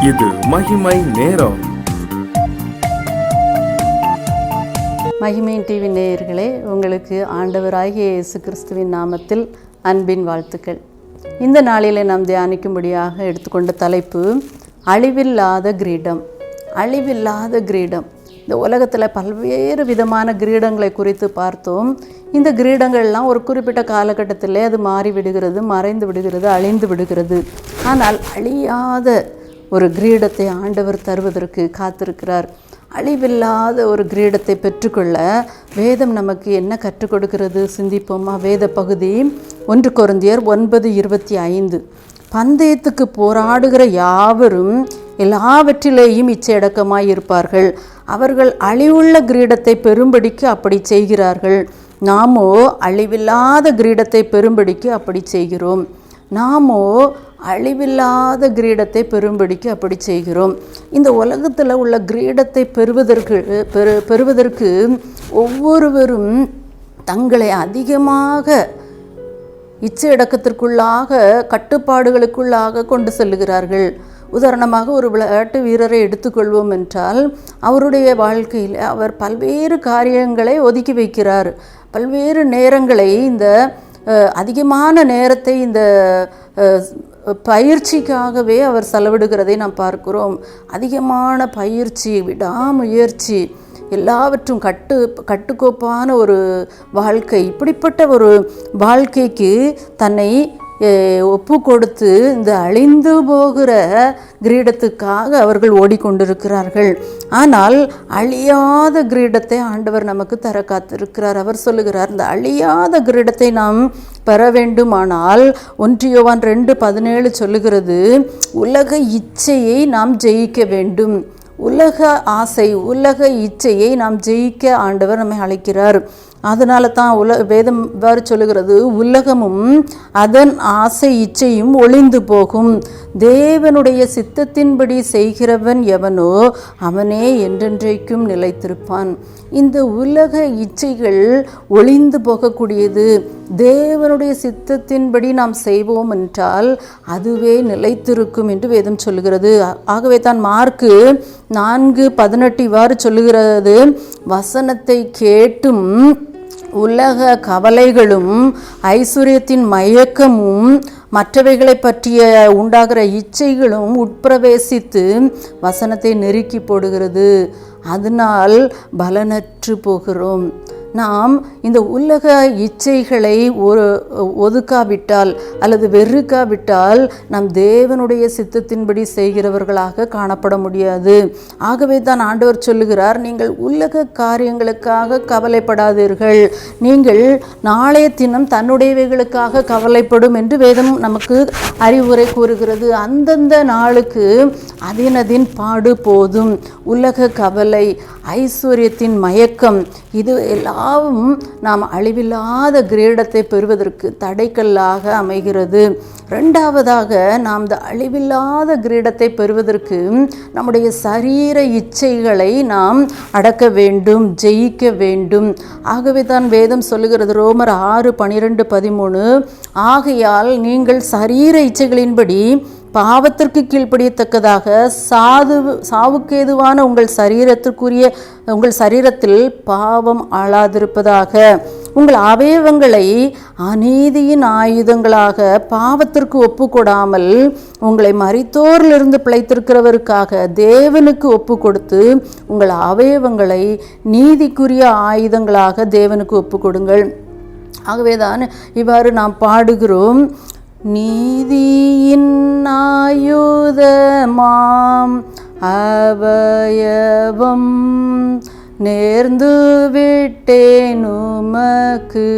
இது மகிமை நேரம். மகிமை டிவி நேயர்களே, உங்களுக்கு ஆண்டவராகிய இயேசு கிறிஸ்துவின் நாமத்தில் அன்பின் வாழ்த்துக்கள். இந்த நாளில் நாம் தியானிக்கும்படியாக எடுத்துக்கொண்ட தலைப்பு அழிவில்லாத கிரீடம். அழிவில்லாத கிரீடம். இந்த உலகத்தில் பல்வேறு விதமான கிரீடங்களை குறித்து பார்த்தோம். இந்த கிரீடங்கள்லாம் ஒரு குறிப்பிட்ட காலகட்டத்தில் அது மாறிவிடுகிறது, மறைந்து விடுகிறது, அழிந்து விடுகிறது. ஆனால் அழியாத ஒரு கிரீடத்தை ஆண்டவர் தருவதற்கு காத்திருக்கிறார். அழிவில்லாத ஒரு கிரீடத்தை பெற்றுக்கொள்ள வேதம் நமக்கு என்ன கற்றுக் கொடுக்கிறது சிந்திப்போமா? வேத பகுதி 1 கொரிந்தியர் 9:25. பந்தயத்துக்கு போராடுகிற யாவரும் எல்லாவற்றிலேயும் இச்சையடக்கமாய் இருப்பார்கள். அவர்கள் அழிவுள்ள கிரீடத்தை பெறும்படிக்கு அப்படி செய்கிறார்கள். நாமோ அழிவில்லாத கிரீடத்தை பெறும்படிக்கு அப்படி செய்கிறோம். நாமோ அழிவில்லாத கிரீடத்தை பெறும்படிக்கு அப்படி செய்கிறோம். இந்த உலகத்தில் உள்ள கிரீடத்தை பெறுவதற்கு ஒவ்வொருவரும் தங்களை அதிகமாக இச்சையடக்கத்திற்குள்ளாக, கட்டுப்பாடுகளுக்குள்ளாக கொண்டு செல்லுகிறார்கள். உதாரணமாக ஒரு விளையாட்டு வீரரை எடுத்துக்கொள்வோம் என்றால், அவருடைய வாழ்க்கையில் அவர் பல்வேறு காரியங்களை ஒதுக்கி வைக்கிறார். பல்வேறு நேரங்களை, இந்த அதிகமான நேரத்தை இந்த பயிற்சிக்காகவே அவர் செலவிடுகிறதை நாம் பார்க்கிறோம். அதிகமான பயிற்சி, விடாமுயற்சி, எல்லாவற்றும் கட்டுக்கோப்பான ஒரு வாழ்க்கை. இப்படிப்பட்ட ஒரு வாழ்க்கைக்கு தன்னை ஒப்பு கொடுத்து இந்த அழிந்து போகிற கிரீடத்துக்காக அவர்கள் ஓடிக்கொண்டிருக்கிறார்கள். ஆனால் அழியாத கிரீடத்தை ஆண்டவர் நமக்கு தர காத்திருக்கிறார். அவர் சொல்லுகிறார், இந்த அழியாத கிரீடத்தை நாம் பெற வேண்டுமானால் 1 யோவான் 2:17 சொல்லுகிறது, உலக இச்சையை நாம் ஜெயிக்க வேண்டும். உலக ஆசை, உலக இச்சையை நாம் ஜெயிக்க ஆண்டவர் நம்மை அழைக்கிறார். அதனால தான் வேதம் வேறு சொல்லுகிறது, உலகமும் அதன் ஆசை இச்சையும் ஒளிந்து போகும், தேவனுடைய சித்தத்தின்படி செய்கிறவன் எவனோ அவனே என்றென்றைக்கும் நிலைத்திருப்பான். இந்த உலக இச்சைகள் ஒளிந்து போகக்கூடியது. தேவனுடைய சித்தத்தின்படி நாம் செய்வோம் என்றால் அதுவே நிலைத்திருக்கும் என்று வேதம் சொல்லுகிறது. ஆகவே தான் மார்க்கு 4:18 இவ்வாறு சொல்லுகிறது, வசனத்தை கேட்டும் உலக கவலைகளும் ஐஸ்வர்யத்தின் மயக்கமும் மற்றவைகளை பற்றிய உண்டாகிற இச்சைகளும் உட்பிரவேசித்து வசனத்தை நெருக்கி போடுகிறது. அதனால் பலனற்று போகிறோம். நாம் இந்த உலக இச்சைகளை ஒதுக்காவிட்டால் அல்லது வெறுக்காவிட்டால் நாம் தேவனுடைய சித்தத்தின்படி செய்கிறவர்களாக காணப்பட முடியாது. ஆகவே தான் ஆண்டவர் சொல்லுகிறார், நீங்கள் உலக காரியங்களுக்காக கவலைப்படாதீர்கள், நீங்கள் நாளைய தினம் தன்னுடையவைகளுக்காக கவலைப்படும் என்று வேதம் நமக்கு அறிவுரை கூறுகிறது. அந்தந்த நாளுக்கு அதினதின் பாடு போதும். உலக கவலை, ஐஸ்வர்யத்தின் மயக்கம், இது எல்லாவும் நாம் அழிவில்லாத கிரீடத்தை பெறுவதற்கு தடைக்கல்லாக அமைகிறது. இரண்டாவதாக, நாம் இந்த அழிவில்லாத கிரீடத்தை பெறுவதற்கு நம்முடைய சரீர இச்சைகளை நாம் அடக்க வேண்டும், ஜெயிக்க வேண்டும். ஆகவே தான் வேதம் சொல்லுகிறது, ரோமர் 6:12-13, ஆகையால் நீங்கள் சரீர இச்சைகளின்படி பாவத்திற்கு கீழ்ப்படியத்தக்கதாக சாவுக்கேதுவான உங்கள் சரீரத்தில் பாவம் ஆளாதிருப்பதாக, உங்கள் அவயவங்களை அநீதியின் ஆயுதங்களாக பாவத்திற்கு ஒப்பு கொடாமல் உங்களை மரித்தோரிலிருந்து பிழைத்திருக்கிறவருக்காக தேவனுக்கு ஒப்பு கொடுத்து உங்கள் அவயவங்களை நீதிக்குரிய ஆயுதங்களாக தேவனுக்கு ஒப்பு கொடுங்கள். ஆகவேதான் இவ்வாறு நாம் பாடுகிறோம், நீதியின் ஆயுதமாம் அவயவம் நேர்ந்து விட்டேன் உமக்கு,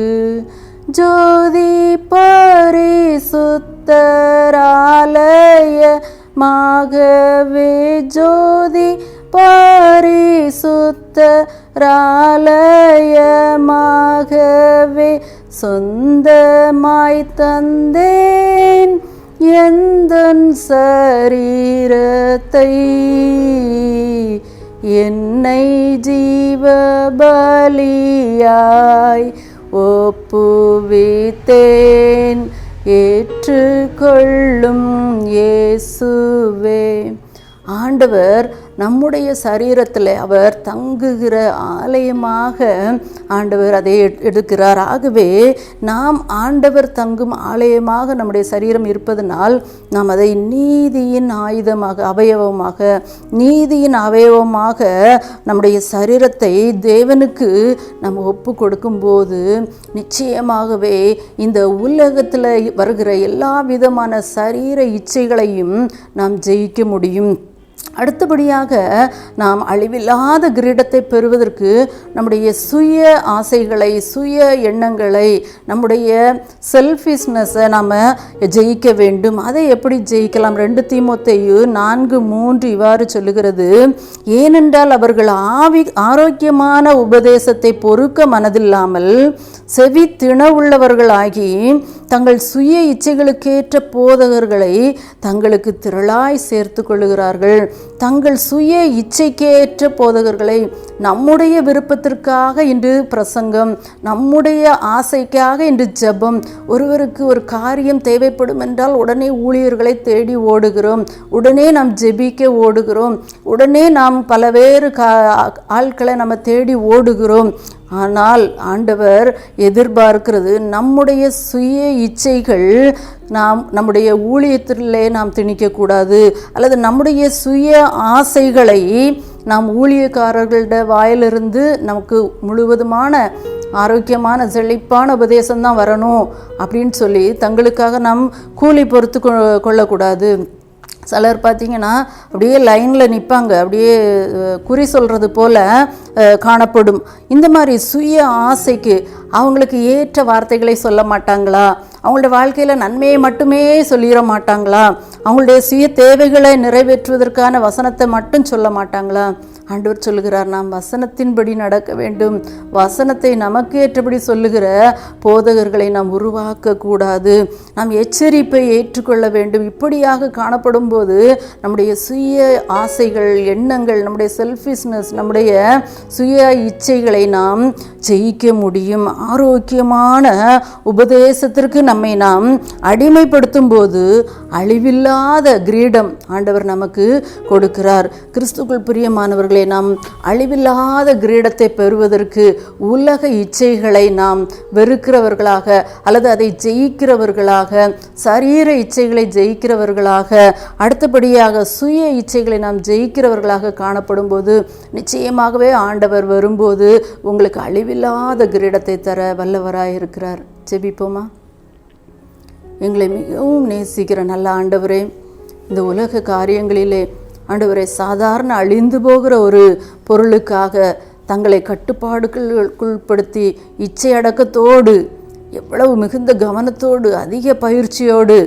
ஜோதி பரிசுத்தராலயமாகவே, ஜோதி பரிசுத்தராலயமாகவே சொந்தமாய் தந்தேன் எந்தன் சரீரத்தை, என்னை ஜீவ பலியாய் ஒப்புவித்தேன், ஏற்றுக்கொள்ளும் இயேசுவே. ஆண்டவர் நம்முடைய சரீரத்தில் அவர் தங்குகிற ஆலயமாக ஆண்டவர் அதை எடுக்கிறார். ஆகவே நாம் ஆண்டவர் தங்கும் ஆலயமாக நம்முடைய சரீரம் இருப்பதனால் நாம் அதை நீதியின் ஆயுதமாக நீதியின் அவயவமாக நம்முடைய சரீரத்தை தேவனுக்கு நம்ம ஒப்பு கொடுக்கும்போது நிச்சயமாகவே இந்த உலகத்தில் வருகிற எல்லா விதமான சரீர இச்சைகளையும் நாம் ஜெயிக்க முடியும். அடுத்தபடியாக நாம் அழிவில்லாத கிரீடத்தை பெறுவதற்கு நம்முடைய சுய ஆசைகளை, சுய எண்ணங்களை, நம்முடைய செல்ஃபிஷ்னஸை நாம் ஜெயிக்க வேண்டும். அதை எப்படி ஜெயிக்கலாம்? 2 தீமோத்தேயு 4:3 இவ்வாறு சொல்லுகிறது, ஏனென்றால் அவர்கள் ஆரோக்கியமான உபதேசத்தை பொறுக்க மனதில்லாமல் செவி திணவுள்ளவர்களாகி தங்கள் சுய இச்சைகளுக்கேற்ற போதகர்களை தங்களுக்கு திரளாய் சேர்த்து கொள்ளுகிறார்கள். தங்கள் சுய இச்சைக்கேற்ற போதகர்களை, நம்முடைய விருப்பத்திற்காக இன்று பிரசங்கம், நம்முடைய ஆசைக்காக இன்று ஜெபம், ஒருவருக்கு ஒரு காரியம் தேவைப்படும் என்றால் உடனே ஊழியர்களை தேடி ஓடுகிறோம், உடனே நாம் ஜெபிக்க ஓடுகிறோம், உடனே நாம் பலவேறு ஆட்களை நம்ம தேடி ஓடுகிறோம். ஆனால் ஆண்டவர் எதிர்பார்க்கிறது நம்முடைய சுய இச்சைகள் நம்முடைய ஊழியத்திலே நாம் திணிக்கக்கூடாது, அல்லது நம்முடைய சுய ஆசைகளை நாம் ஊழியக்காரர்களோட வாயிலிருந்து நமக்கு முழுவதுமான ஆரோக்கியமான செழிப்பான உபதேசம்தான் வரணும் அப்படின்னு சொல்லி தங்களுக்காக நாம் கூலி பொறுத்து கொள்ளக்கூடாது. சிலர் பார்த்திங்கன்னா அப்படியே லைனில் நிற்பாங்க, அப்படியே குறி சொல்கிறது போல் காணப்படும். இந்த மாதிரி சுய ஆசைக்கு அவங்களுக்கு ஏற்ற வார்த்தைகளை சொல்ல மாட்டாங்களா? அவங்களோட வாழ்க்கையில் நன்மையை மட்டுமே சொல்லிட மாட்டாங்களா? அவங்களுடைய சுய தேவைகளை நிறைவேற்றுவதற்கான வசனத்தை மட்டும் சொல்ல மாட்டாங்களா? ஆண்டவர் சொல்லுகிறார், நாம் வசனத்தின்படி நடக்க வேண்டும். வசனத்தை நமக்கு ஏற்றபடி சொல்லுகிற போதகர்களை நாம் உருவாக்கக்கூடாது. நாம் எச்சரிப்பை ஏற்றுக்கொள்ள வேண்டும். இப்படியாக காணப்படும் போது நம்முடைய சுய ஆசைகள், எண்ணங்கள், நம்முடைய செல்ஃபிஷ்னஸ், நம்முடைய சுய இச்சைகளை நாம் ஜெயிக்க முடியும். ஆரோக்கியமான உபதேசத்திற்கு நம்மை நாம் அடிமைப்படுத்தும் போது அழிவில்லாத கிரீடம் ஆண்டவர் நமக்கு கொடுக்கிறார். கிறிஸ்துக்குள் பிரியமானவர்கள், நாம் அழிவில்லாத கிரீடத்தை பெறுவதற்கு உலக இச்சைகளை நாம் வெறுக்கிறவர்களாக, அல்லது அதை ஜெயிக்கிறவர்களாக, சரீர இச்சைகளை ஜெயிக்கிறவர்களாக, அடுத்தபடியாக சுய இச்சைகளை நாம் ஜெயிக்கிறவர்களாக காணப்படும் போது நிச்சயமாகவே ஆண்டவர் வரும்போது உங்களுக்கு அழிவில்லாத கிரீடத்தை தர வல்லவராயிருக்கிறார். ஜெபிப்போமா? எங்களை மிகவும் நேசிக்கிற நல்ல ஆண்டவரே, இந்த உலக காரியங்களிலே ஆண்டவரை சாதாரண அழிந்து போகிற ஒரு பொருளுக்காக தங்களை கட்டுப்பாடுகளுக்குள்படுத்தி இச்சை அடக்கத்தோடு, எவ்வளவு மிகுந்த கவனத்தோடு, அதிக பயிற்சியோடு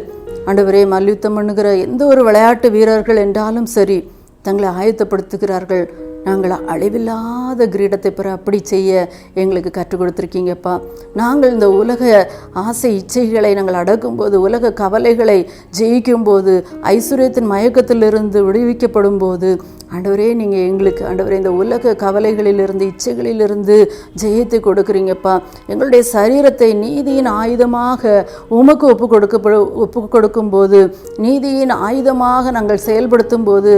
ஆண்டவரே மல்யுத்தம் பண்ணுகிற எந்த ஒரு விளையாட்டு வீரர்கள் என்றாலும் சரி தங்களை ஆயத்தப்படுத்துகிறார்கள். நாங்கள் அழிவில்லாத கிரீடத்தை பெற அப்படி செய்ய எங்களுக்கு கற்றுக் கொடுத்துருக்கீங்கப்பா. நாங்கள் இந்த உலக ஆசை இச்சைகளை நாங்கள் அடக்கும்போது, உலக கவலைகளை ஜெயிக்கும்போது, ஐஸ்வர்யத்தின் மயக்கத்திலிருந்து விடுவிக்கப்படும் போது ஆண்டவரே, நீங்கள் எங்களுக்கு ஆண்டவரே இந்த உலக கவலைகளிலிருந்து, இச்சைகளிலிருந்து ஜெயத்தை கொடுக்குறீங்கப்பா. எங்களுடைய சரீரத்தை நீதியின் ஆயுதமாக உமக்கு ஒப்பு கொடுக்கும்போது, நீதியின் ஆயுதமாக நாங்கள் செயல்படுத்தும் போது,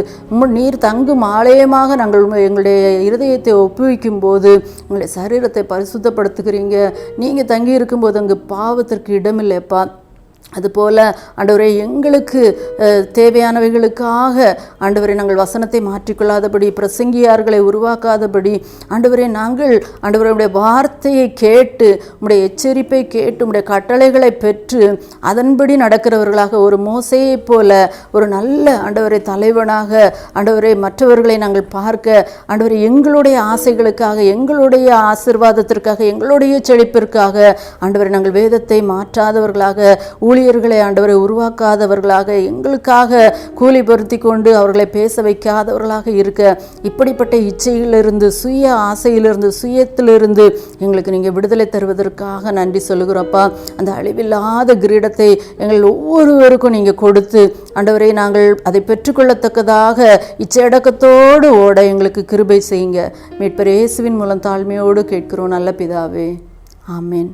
நீர் தங்கும் ஆலயமாக நாங்கள் எங்களுடைய இருதயத்தை ஒப்புவிக்கும் போது எங்களுடைய சரீரத்தை பரிசுத்தப்படுத்துகிறீங்க. நீங்கள் தங்கி இருக்கும்போது அங்கு பாவத்திற்கு இடமில்லைப்பா. அதுபோல் ஆண்டவரே, எங்களுக்கு தேவையானவைகளுக்காக ஆண்டவரை நாங்கள் வசனத்தை மாற்றிக்கொள்ளாதபடி, பிரசங்கியார்களை உருவாக்காதபடி ஆண்டவரே, நாங்கள் ஆண்டவருடைய வார்த்தையை கேட்டு, உம்முடைய எச்சரிப்பை கேட்டு, உம்முடைய கட்டளைகளை பெற்று அதன்படி நடக்கிறவர்களாக, ஒரு மோசேயைப் போல ஒரு நல்ல ஆண்டவரை தலைவனாக ஆண்டவரை மற்றவர்களை நாங்கள் பார்க்க ஆண்டவரை எங்களுடைய ஆசைகளுக்காக, எங்களுடைய ஆசீர்வாதத்திற்காக, எங்களுடைய செழிப்பிற்காக ஆண்டவரை நாங்கள் வேதத்தை மாற்றாதவர்களாக, ஊழியர்களை ஆண்டவரை உருவாக்காதவர்களாக, எங்களுக்காக கூலி பொருத்தி கொண்டு அவர்களை பேச வைக்காதவர்களாக இருக்க, இப்படிப்பட்ட இச்சையிலிருந்து, சுய ஆசையிலிருந்து, சுயத்திலிருந்து எங்களுக்கு நீங்கள் விடுதலை தருவதற்காக நன்றி சொல்லுகிறோப்பா. அந்த அழிவில்லாத கிரீடத்தை எங்கள் ஒவ்வொருவருக்கும் நீங்கள் கொடுத்து ஆண்டவரை நாங்கள் அதை பெற்றுக்கொள்ளத்தக்கதாக இச்சையடக்கத்தோடு ஓட எங்களுக்கு கிருபை செய்யுங்க. மீட்பர் இயேசுவின் மூலம் தாழ்மையோடு கேட்கிறோம் நல்ல பிதாவே, ஆமென்.